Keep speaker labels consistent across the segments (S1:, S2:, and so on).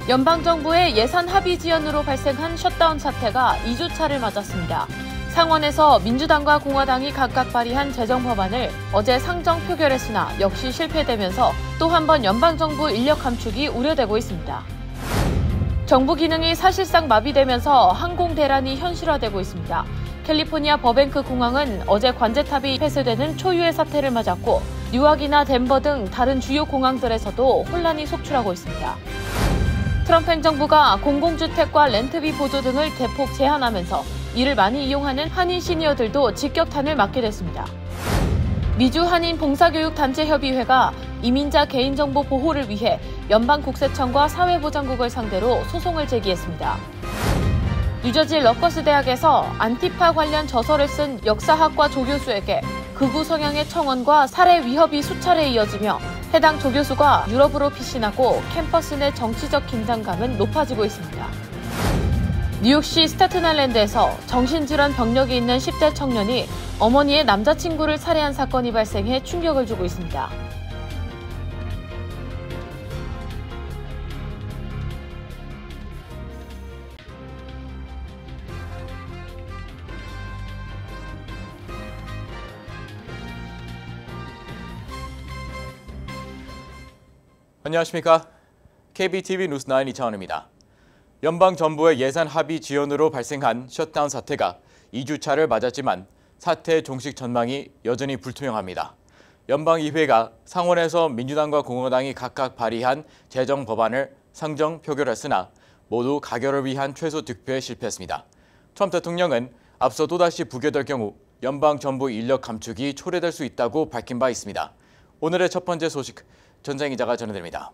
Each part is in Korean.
S1: 연방정부의 예산 합의 지연으로 발생한 셧다운 사태가 2주차를 맞았습니다. 상원에서 민주당과 공화당이 각각 발의한 재정 법안을 어제 상정 표결했으나 역시 실패되면서 또 한 번 연방정부 인력 감축이 우려되고 있습니다. 정부 기능이 사실상 마비되면서 항공 대란이 현실화되고 있습니다. 캘리포니아 버뱅크 공항은 어제 관제탑이 폐쇄되는 초유의 사태를 맞았고 뉴욕이나 덴버 등 다른 주요 공항들에서도 혼란이 속출하고 있습니다. 트럼프 행정부가 공공주택과 렌트비 보조 등을 대폭 제한하면서 이를 많이 이용하는 한인 시니어들도 직격탄을 맞게 됐습니다. 미주 한인 봉사교육단체협의회가 이민자 개인정보 보호를 위해 연방국세청과 사회보장국을 상대로 소송을 제기했습니다. 뉴저지 러커스 대학에서 안티파 관련 저서를 쓴 역사학과 조교수에게 극우 성향의 청원과 살해 위협이 수차례 이어지며 해당 조교수가 유럽으로 피신하고 캠퍼스 내 정치적 긴장감은 높아지고 있습니다. 뉴욕시 스태튼아일랜드에서 정신질환 병력이 있는 10대 청년이 어머니의 남자친구를 살해한 사건이 발생해 충격을 주고 있습니다.
S2: 안녕하십니까? KBTV 뉴스9 이창원입니다. 연방정부의 예산 합의 지연으로 발생한 셧다운 사태가 2주차를 맞았지만 사태 종식 전망이 여전히 불투명합니다. 연방의회가 상원에서 민주당과 공화당이 각각 발의한 재정 법안을 상정 표결했으나 모두 가결을 위한 최소 득표에 실패했습니다. 트럼프 대통령은 앞서 또다시 부결될 경우 연방정부 인력 감축이 초래될 수 있다고 밝힌 바 있습니다. 오늘의 첫 번째 소식, 전장 기자가 전해드립니다.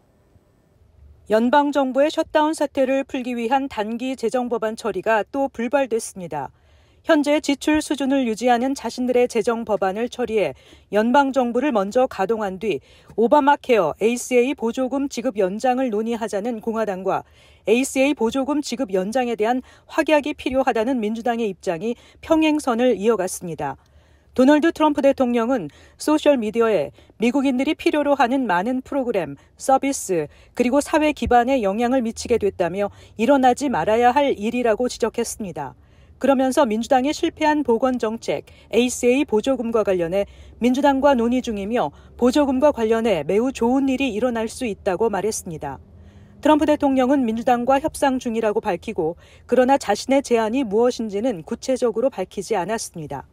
S3: 연방정부의 셧다운 사태를 풀기 위한 단기 재정 법안 처리가 또 불발됐습니다. 현재 지출 수준을 유지하는 자신들의 재정 법안을 처리해 연방정부를 먼저 가동한 뒤 오바마 케어 ACA 보조금 지급 연장을 논의하자는 공화당과 ACA 보조금 지급 연장에 대한 확약이 필요하다는 민주당의 입장이 평행선을 이어갔습니다. 도널드 트럼프 대통령은 소셜미디어에 미국인들이 필요로 하는 많은 프로그램, 서비스, 그리고 사회 기반에 영향을 미치게 됐다며 일어나지 말아야 할 일이라고 지적했습니다. 그러면서 민주당의 실패한 보건정책, ACA 보조금과 관련해 민주당과 논의 중이며 보조금과 관련해 매우 좋은 일이 일어날 수 있다고 말했습니다. 트럼프 대통령은 민주당과 협상 중이라고 밝히고 그러나 자신의 제안이 무엇인지는 구체적으로 밝히지 않았습니다.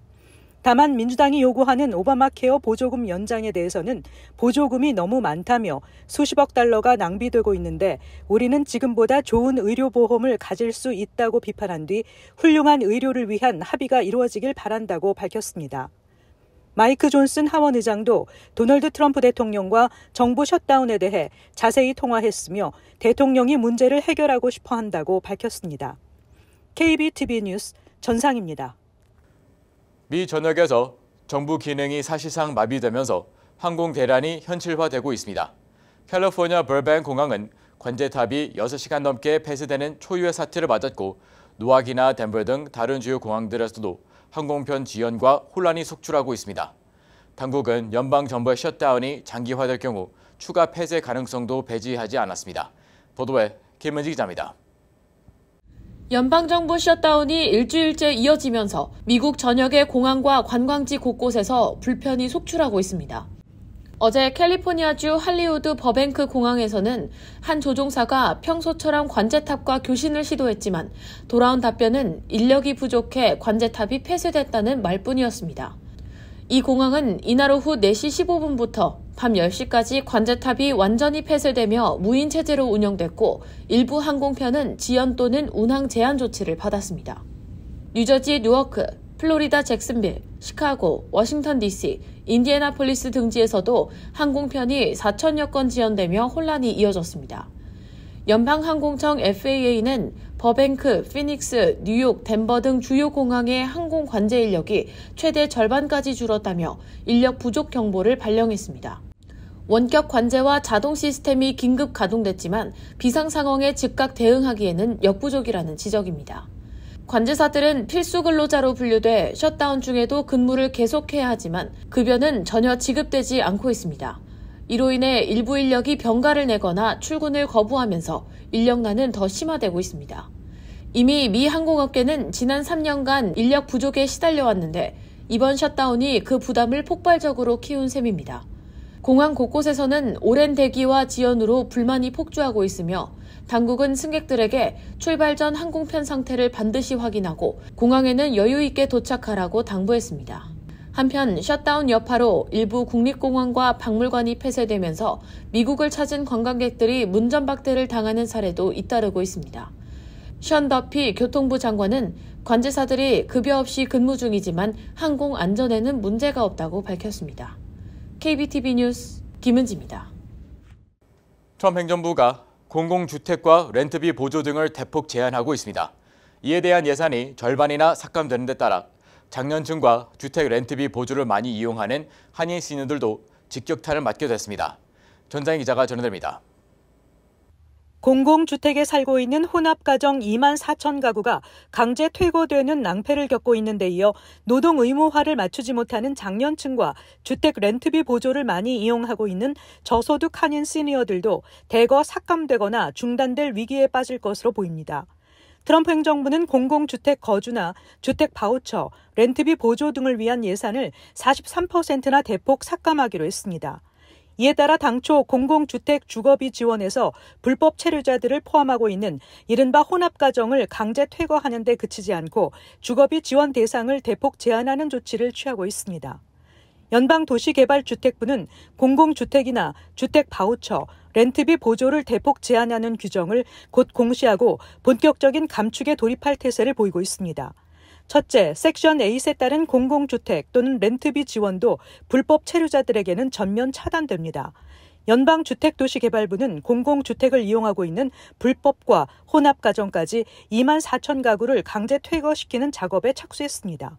S3: 다만 민주당이 요구하는 오바마 케어 보조금 연장에 대해서는 보조금이 너무 많다며 수십억 달러가 낭비되고 있는데 우리는 지금보다 좋은 의료보험을 가질 수 있다고 비판한 뒤 훌륭한 의료를 위한 합의가 이루어지길 바란다고 밝혔습니다. 마이크 존슨 하원 의장도 도널드 트럼프 대통령과 정부 셧다운에 대해 자세히 통화했으며 대통령이 문제를 해결하고 싶어 한다고 밝혔습니다. KBTV 뉴스 전상입니다.
S2: 미 전역에서 정부 기능이 사실상 마비되면서 항공 대란이 현실화되고 있습니다. 캘리포니아 버뱅크 공항은 관제탑이 6시간 넘게 폐쇄되는 초유의 사태를 맞았고 누아기나 덴버 등 다른 주요 공항들에서도 항공편 지연과 혼란이 속출하고 있습니다. 당국은 연방정부의 셧다운이 장기화될 경우 추가 폐쇄 가능성도 배제하지 않았습니다. 보도에 김은지 기자입니다.
S1: 연방정부 셧다운이 일주일째 이어지면서 미국 전역의 공항과 관광지 곳곳에서 불편이 속출하고 있습니다. 어제 캘리포니아주 할리우드 버뱅크 공항에서는 한 조종사가 평소처럼 관제탑과 교신을 시도했지만 돌아온 답변은 인력이 부족해 관제탑이 폐쇄됐다는 말뿐이었습니다. 이 공항은 이날 오후 4시 15분부터 밤 10시까지 관제탑이 완전히 폐쇄되며 무인 체제로 운영됐고 일부 항공편은 지연 또는 운항 제한 조치를 받았습니다. 뉴저지 뉴워크, 플로리다 잭슨빌, 시카고, 워싱턴 DC, 인디애나폴리스 등지에서도 항공편이 4천여 건 지연되며 혼란이 이어졌습니다. 연방항공청 FAA는 버뱅크, 피닉스, 뉴욕, 덴버 등 주요 공항의 항공 관제 인력이 최대 절반까지 줄었다며 인력 부족 경보를 발령했습니다. 원격 관제와 자동 시스템이 긴급 가동됐지만 비상 상황에 즉각 대응하기에는 역부족이라는 지적입니다. 관제사들은 필수 근로자로 분류돼 셧다운 중에도 근무를 계속해야 하지만 급여는 전혀 지급되지 않고 있습니다. 이로 인해 일부 인력이 병가를 내거나 출근을 거부하면서 인력난은 더 심화되고 있습니다. 이미 미 항공업계는 지난 3년간 인력 부족에 시달려왔는데 이번 셧다운이 그 부담을 폭발적으로 키운 셈입니다. 공항 곳곳에서는 오랜 대기와 지연으로 불만이 폭주하고 있으며 당국은 승객들에게 출발 전 항공편 상태를 반드시 확인하고 공항에는 여유 있게 도착하라고 당부했습니다. 한편 셧다운 여파로 일부 국립공원과 박물관이 폐쇄되면서 미국을 찾은 관광객들이 문전박대를 당하는 사례도 잇따르고 있습니다. 션 더피 교통부 장관은 관제사들이 급여 없이 근무 중이지만 항공 안전에는 문제가 없다고 밝혔습니다. KBTV 뉴스 김은지입니다.
S2: 트럼프 행정부가 공공주택과 렌트비 보조 등을 대폭 제한하고 있습니다. 이에 대한 예산이 절반이나 삭감되는 데 따라 장년층과 주택 렌트비 보조를 많이 이용하는 한인 시니어들도 직격탄을 맞게 됐습니다. 전장희 기자가 전해드립니다.
S3: 공공주택에 살고 있는 혼합가정 2만 4천 가구가 강제 퇴거되는 낭패를 겪고 있는 데 이어 노동 의무화를 맞추지 못하는 장년층과 주택 렌트비 보조를 많이 이용하고 있는 저소득 한인 시니어들도 대거 삭감되거나 중단될 위기에 빠질 것으로 보입니다. 트럼프 행정부는 공공주택 거주나 주택 바우처, 렌트비 보조 등을 위한 예산을 43%나 대폭 삭감하기로 했습니다. 이에 따라 당초 공공주택 주거비 지원에서 불법 체류자들을 포함하고 있는 이른바 혼합가정을 강제 퇴거하는 데 그치지 않고 주거비 지원 대상을 대폭 제한하는 조치를 취하고 있습니다. 연방도시개발주택부는 공공주택이나 주택 바우처, 렌트비 보조를 대폭 제한하는 규정을 곧 공시하고 본격적인 감축에 돌입할 태세를 보이고 있습니다. 첫째, 섹션 8에 따른 공공주택 또는 렌트비 지원도 불법 체류자들에게는 전면 차단됩니다. 연방주택도시개발부는 공공주택을 이용하고 있는 불법과 혼합가정까지 2만 4천 가구를 강제 퇴거시키는 작업에 착수했습니다.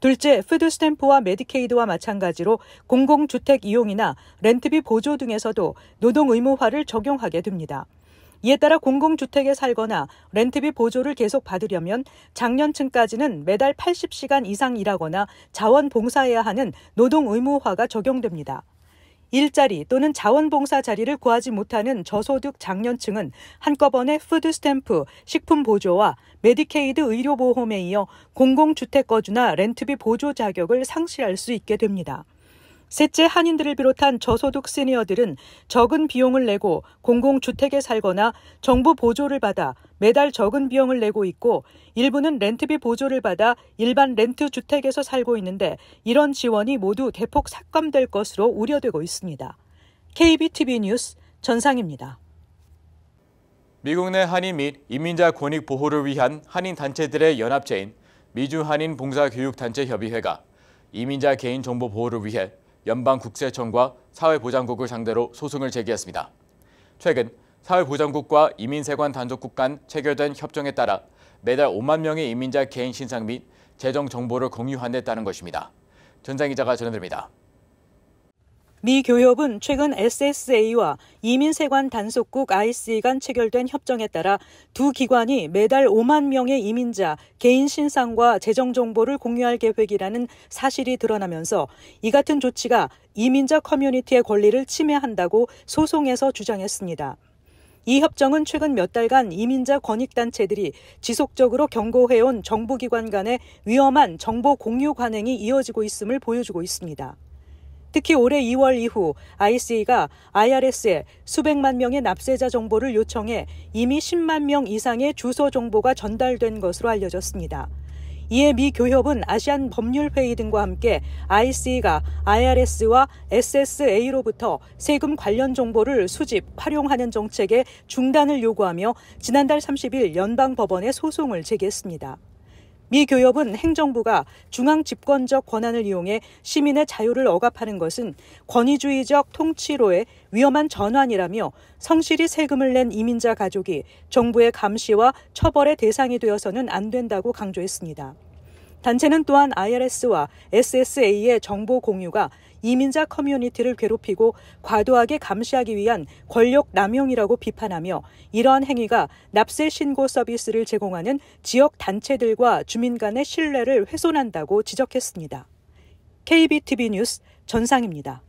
S3: 둘째, 푸드스탬프와 메디케이드와 마찬가지로 공공주택 이용이나 렌트비 보조 등에서도 노동 의무화를 적용하게 됩니다. 이에 따라 공공주택에 살거나 렌트비 보조를 계속 받으려면 장년층까지는 매달 80시간 이상 일하거나 자원봉사해야 하는 노동 의무화가 적용됩니다. 일자리 또는 자원봉사 자리를 구하지 못하는 저소득 장년층은 한꺼번에 푸드스탬프, 식품보조와 메디케이드 의료보험에 이어 공공주택 거주나 렌트비 보조 자격을 상실할 수 있게 됩니다. 셋째, 한인들을 비롯한 저소득 시니어들은 적은 비용을 내고 공공주택에 살거나 정부 보조를 받아 매달 적은 비용을 내고 있고 일부는 렌트비 보조를 받아 일반 렌트 주택에서 살고 있는데 이런 지원이 모두 대폭 삭감될 것으로 우려되고 있습니다. KBTV 뉴스 전상입니다.
S2: 미국 내 한인 및 이민자 권익 보호를 위한 한인 단체들의 연합체인 미주한인봉사교육단체협의회가 이민자 개인정보 보호를 위해 연방국세청과 사회보장국을 상대로 소송을 제기했습니다. 최근 사회보장국과 이민세관 단속국 간 체결된 협정에 따라 매달 5만 명의 이민자 개인 신상 및 재정 정보를 공유한다는 것입니다. 전장 기자가 전해드립니다.
S3: 미 교협은 최근 SSA와 이민세관 단속국 IC 간 체결된 협정에 따라 두 기관이 매달 5만 명의 이민자 개인 신상과 재정 정보를 공유할 계획이라는 사실이 드러나면서 이 같은 조치가 이민자 커뮤니티의 권리를 침해한다고 소송에서 주장했습니다. 이 협정은 최근 몇 달간 이민자 권익단체들이 지속적으로 경고해온 정부기관 간의 위험한 정보 공유 관행이 이어지고 있음을 보여주고 있습니다. 특히 올해 2월 이후 IC가 IRS에 수백만 명의 납세자 정보를 요청해 이미 10만 명 이상의 주소 정보가 전달된 것으로 알려졌습니다. 이에 미 교협은 아시안 법률회의 등과 함께 IC가 IRS와 SSA로부터 세금 관련 정보를 수집, 활용하는 정책의 중단을 요구하며 지난달 30일 연방법원에 소송을 제기했습니다. 미 교협은 행정부가 중앙 집권적 권한을 이용해 시민의 자유를 억압하는 것은 권위주의적 통치로의 위험한 전환이라며 성실히 세금을 낸 이민자 가족이 정부의 감시와 처벌의 대상이 되어서는 안 된다고 강조했습니다. 단체는 또한 IRS와 SSA의 정보 공유가 이민자 커뮤니티를 괴롭히고 과도하게 감시하기 위한 권력 남용이라고 비판하며 이러한 행위가 납세 신고 서비스를 제공하는 지역 단체들과 주민 간의 신뢰를 훼손한다고 지적했습니다. KBTV 뉴스 전상입니다.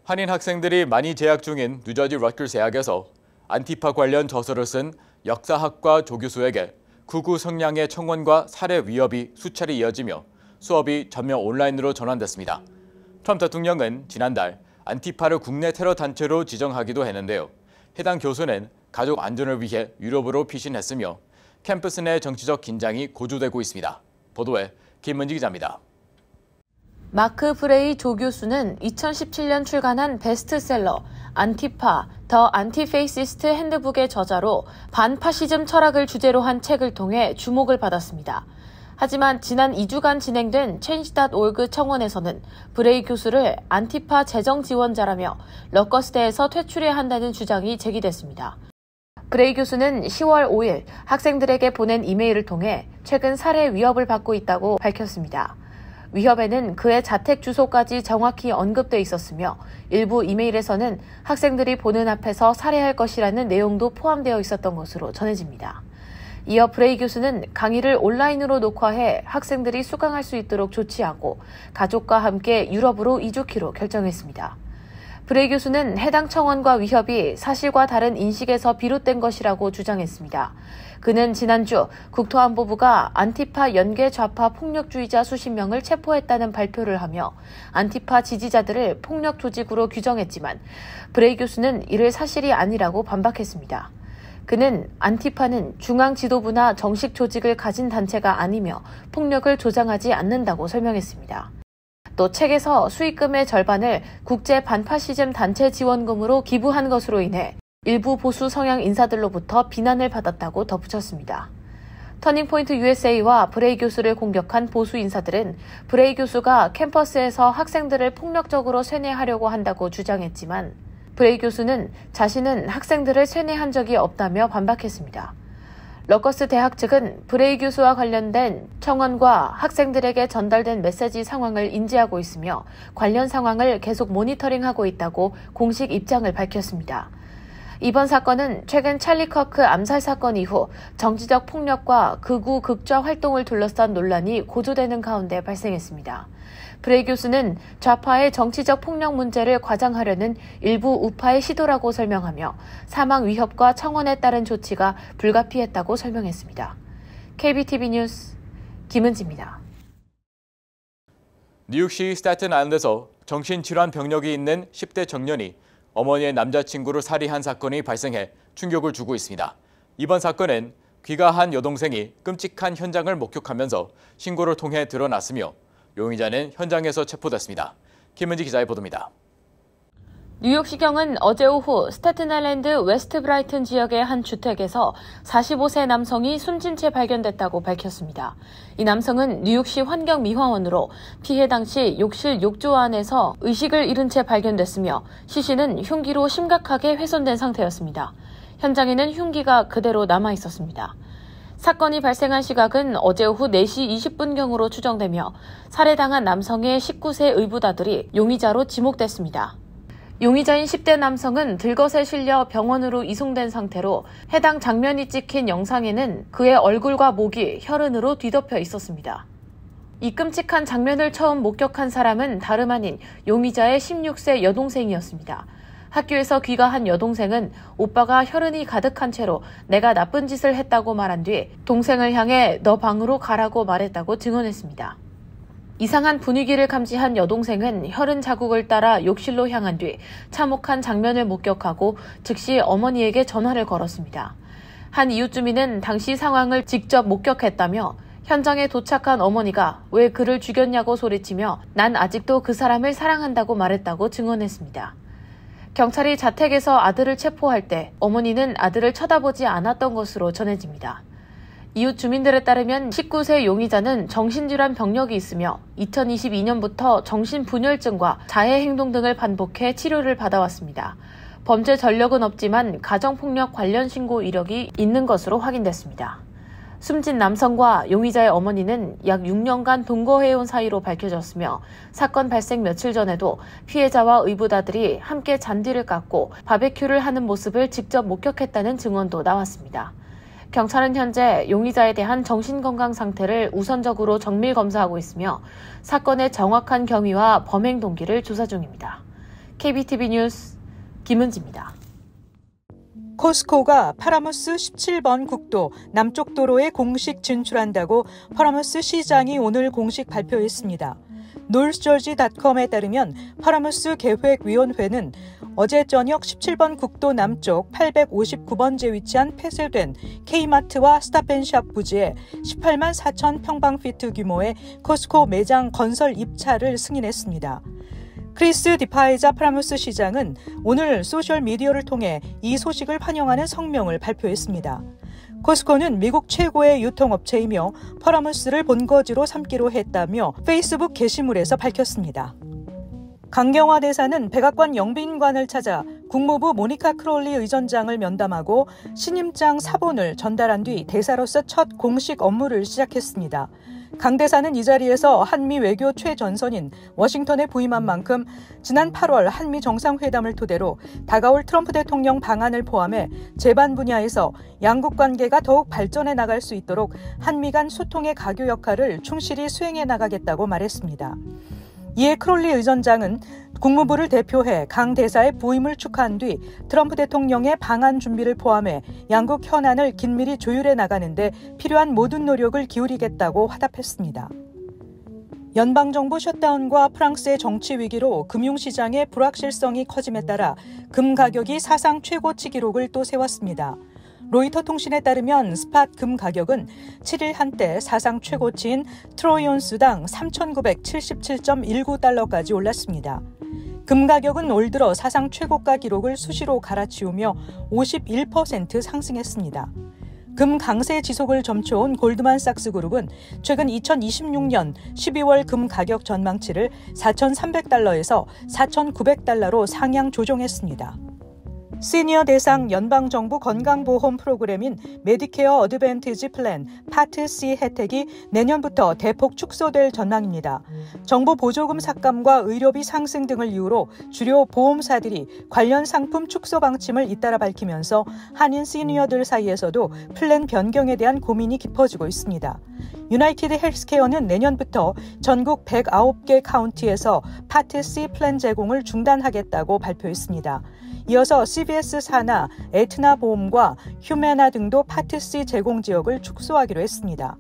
S2: 한인 학생들이 많이 재학 중인 뉴저지 러커스 대학에서 안티파 관련 저서를 쓴 역사학과 조교수에게 극우 성향의 청원과 살해 위협이 수차례 이어지며 수업이 전면 온라인으로 전환됐습니다. 트럼프 대통령은 지난달 안티파를 국내 테러 단체로 지정하기도 했는데요. 해당 교수는 가족 안전을 위해 유럽으로 피신했으며 캠퍼스 내 정치적 긴장이 고조되고 있습니다. 보도에 김문지 기자입니다.
S1: 마크 브레이 조교수는 2017년 출간한 베스트셀러 안티파, 더 안티페이시스트 핸드북의 저자로 반파시즘 철학을 주제로 한 책을 통해 주목을 받았습니다. 하지만 지난 2주간 진행된 Change.org 청원에서는 브레이 교수를 안티파 재정 지원자라며 러커스대에서 퇴출해야 한다는 주장이 제기됐습니다. 브레이 교수는 10월 5일 학생들에게 보낸 이메일을 통해 최근 살해 위협을 받고 있다고 밝혔습니다. 위협에는 그의 자택 주소까지 정확히 언급돼 있었으며 일부 이메일에서는 학생들이 보는 앞에서 살해할 것이라는 내용도 포함되어 있었던 것으로 전해집니다. 이어 브레이 교수는 강의를 온라인으로 녹화해 학생들이 수강할 수 있도록 조치하고 가족과 함께 유럽으로 이주키로 결정했습니다. 브레이 교수는 해당 청원과 위협이 사실과 다른 인식에서 비롯된 것이라고 주장했습니다. 그는 지난주 국토안보부가 안티파 연계 좌파 폭력주의자 수십 명을 체포했다는 발표를 하며 안티파 지지자들을 폭력 조직으로 규정했지만 브레이 교수는 이를 사실이 아니라고 반박했습니다. 그는 안티파는 중앙 지도부나 정식 조직을 가진 단체가 아니며 폭력을 조장하지 않는다고 설명했습니다. 또 책에서 수익금의 절반을 국제 반파시즘 단체 지원금으로 기부한 것으로 인해 일부 보수 성향 인사들로부터 비난을 받았다고 덧붙였습니다. 터닝포인트 USA와 브레이 교수를 공격한 보수 인사들은 브레이 교수가 캠퍼스에서 학생들을 폭력적으로 쇠뇌하려고 한다고 주장했지만 브레이 교수는 자신은 학생들을 쇠뇌한 적이 없다며 반박했습니다. 러커스 대학 측은 브레이 교수와 관련된 청원과 학생들에게 전달된 메시지 상황을 인지하고 있으며 관련 상황을 계속 모니터링하고 있다고 공식 입장을 밝혔습니다. 이번 사건은 최근 찰리 커크 암살 사건 이후 정치적 폭력과 극우 극좌 활동을 둘러싼 논란이 고조되는 가운데 발생했습니다. 브레이 교수는 좌파의 정치적 폭력 문제를 과장하려는 일부 우파의 시도라고 설명하며 사망 위협과 청원에 따른 조치가 불가피했다고 설명했습니다. KBTV 뉴스 김은지입니다.
S2: 뉴욕시 스태튼 아일랜드에서 정신질환 병력이 있는 10대 청년이 어머니의 남자친구를 살해한 사건이 발생해 충격을 주고 있습니다. 이번 사건은 귀가한 여동생이 끔찍한 현장을 목격하면서 신고를 통해 드러났으며 용의자는 현장에서 체포됐습니다. 김은지 기자의 보도입니다.
S1: 뉴욕시경은 어제 오후 스태튼아일랜드 웨스트 브라이튼 지역의 한 주택에서 45세 남성이 숨진 채 발견됐다고 밝혔습니다. 이 남성은 뉴욕시 환경미화원으로 피해 당시 욕실 욕조 안에서 의식을 잃은 채 발견됐으며 시신은 흉기로 심각하게 훼손된 상태였습니다. 현장에는 흉기가 그대로 남아 있었습니다. 사건이 발생한 시각은 어제 오후 4시 20분경으로 추정되며 살해당한 남성의 19세 의붓아들이 용의자로 지목됐습니다. 용의자인 10대 남성은 들것에 실려 병원으로 이송된 상태로 해당 장면이 찍힌 영상에는 그의 얼굴과 목이 혈흔으로 뒤덮여 있었습니다. 이 끔찍한 장면을 처음 목격한 사람은 다름 아닌 용의자의 16세 여동생이었습니다. 학교에서 귀가한 여동생은 오빠가 혈흔이 가득한 채로 내가 나쁜 짓을 했다고 말한 뒤 동생을 향해 너 방으로 가라고 말했다고 증언했습니다. 이상한 분위기를 감지한 여동생은 혈흔 자국을 따라 욕실로 향한 뒤 참혹한 장면을 목격하고 즉시 어머니에게 전화를 걸었습니다. 한 이웃 주민은 당시 상황을 직접 목격했다며 현장에 도착한 어머니가 왜 그를 죽였냐고 소리치며 난 아직도 그 사람을 사랑한다고 말했다고 증언했습니다. 경찰이 자택에서 아들을 체포할 때 어머니는 아들을 쳐다보지 않았던 것으로 전해집니다. 이웃 주민들에 따르면 19세 용의자는 정신질환 병력이 있으며 2022년부터 정신분열증과 자해행동 등을 반복해 치료를 받아왔습니다. 범죄 전력은 없지만 가정폭력 관련 신고 이력이 있는 것으로 확인됐습니다. 숨진 남성과 용의자의 어머니는 약 6년간 동거해온 사이로 밝혀졌으며 사건 발생 며칠 전에도 피해자와 의붓아들이 함께 잔디를 깎고 바베큐를 하는 모습을 직접 목격했다는 증언도 나왔습니다. 경찰은 현재 용의자에 대한 정신건강 상태를 우선적으로 정밀 검사하고 있으며 사건의 정확한 경위와 범행 동기를 조사 중입니다. KBTV 뉴스 김은지입니다.
S3: 코스코가 파라무스 17번 국도 남쪽 도로에 공식 진출한다고 파라무스 시장이 오늘 공식 발표했습니다. northjersey.com에 따르면 파라무스 계획위원회는 어제 저녁 17번 국도 남쪽 859번지에 위치한 폐쇄된 K마트와 스탑앤샵 부지에 18만 4천 평방피트 규모의 코스코 매장 건설 입찰을 승인했습니다. 크리스 디파이자 파라무스 시장은 오늘 소셜미디어를 통해 이 소식을 환영하는 성명을 발표했습니다. 코스코는 미국 최고의 유통업체이며 파라무스를 본거지로 삼기로 했다며 페이스북 게시물에서 밝혔습니다. 강경화 대사는 백악관 영빈관을 찾아 국무부 모니카 크롤리 의전장을 면담하고 신임장 사본을 전달한 뒤 대사로서 첫 공식 업무를 시작했습니다. 강 대사는 이 자리에서 한미 외교 최전선인 워싱턴에 부임한 만큼 지난 8월 한미 정상회담을 토대로 다가올 트럼프 대통령 방안을 포함해 제반 분야에서 양국 관계가 더욱 발전해 나갈 수 있도록 한미 간 소통의 가교 역할을 충실히 수행해 나가겠다고 말했습니다. 이에 크롤리 의전장은 국무부를 대표해 강 대사의 부임을 축하한 뒤 트럼프 대통령의 방한 준비를 포함해 양국 현안을 긴밀히 조율해 나가는 데 필요한 모든 노력을 기울이겠다고 화답했습니다. 연방정부 셧다운과 프랑스의 정치 위기로 금융시장의 불확실성이 커짐에 따라 금 가격이 사상 최고치 기록을 또 세웠습니다. 로이터 통신에 따르면 스팟 금 가격은 7일 한때 사상 최고치인 트로이 온스당 3,977.19달러까지 올랐습니다. 금 가격은 올 들어 사상 최고가 기록을 수시로 갈아치우며 51% 상승했습니다. 금 강세 지속을 점쳐온 골드만삭스 그룹은 최근 2026년 12월 금 가격 전망치를 4,300달러에서 4,900달러로 상향 조정했습니다. 시니어 대상 연방정부 건강보험 프로그램인 메디케어 어드밴티지 플랜 파트 C 혜택이 내년부터 대폭 축소될 전망입니다. 정부 보조금 삭감과 의료비 상승 등을 이유로 주요 보험사들이 관련 상품 축소 방침을 잇따라 밝히면서 한인 시니어들 사이에서도 플랜 변경에 대한 고민이 깊어지고 있습니다. 유나이티드 헬스케어는 내년부터 전국 109개 카운티에서 파트 C 플랜 제공을 중단하겠다고 발표했습니다. 이어서 CVS 사나, 에트나 보험과 휴메나 등도 파트 C 제공 지역을 축소하기로 했습니다.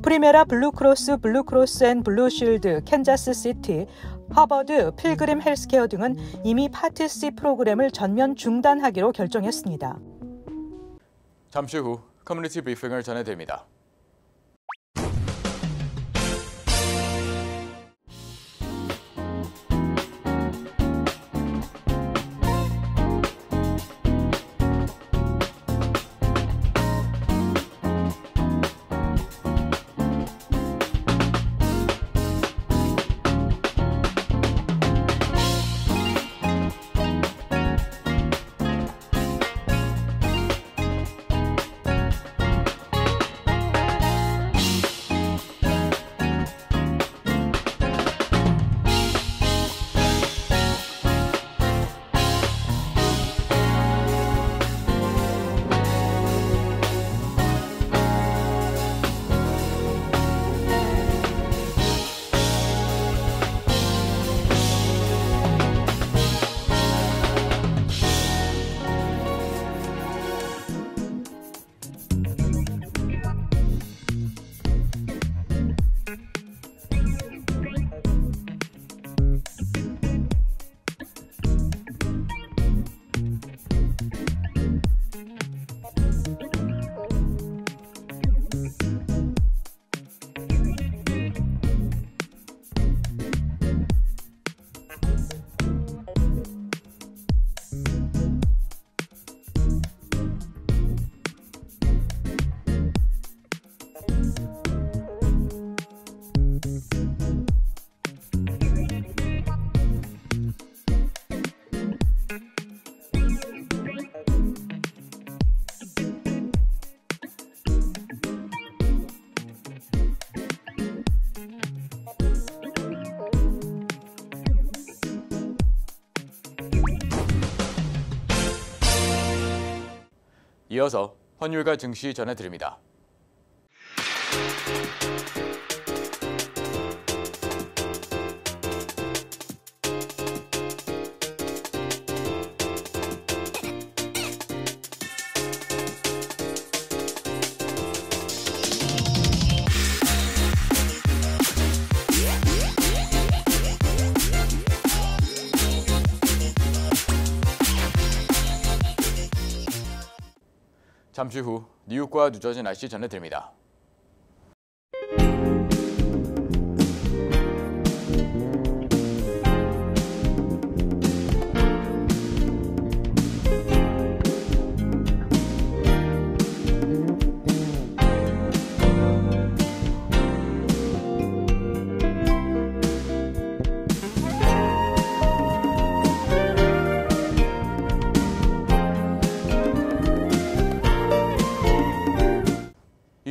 S3: 프리메라 블루크로스, 블루크로스 앤 블루쉴드, 캔자스 시티, 하버드, 필그림 헬스케어 등은 이미 파트 C 프로그램을 전면 중단하기로 결정했습니다.
S2: 잠시 후 커뮤니티 브리핑을 전해드립니다. 이어서 환율과 증시 전해드립니다. 잠시 후 뉴욕과 뉴저지 날씨 전해드립니다.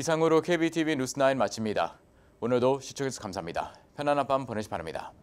S2: 이상으로 KBTV 뉴스9 마칩니다. 오늘도 시청해주셔서 감사합니다. 편안한 밤 보내시 바랍니다.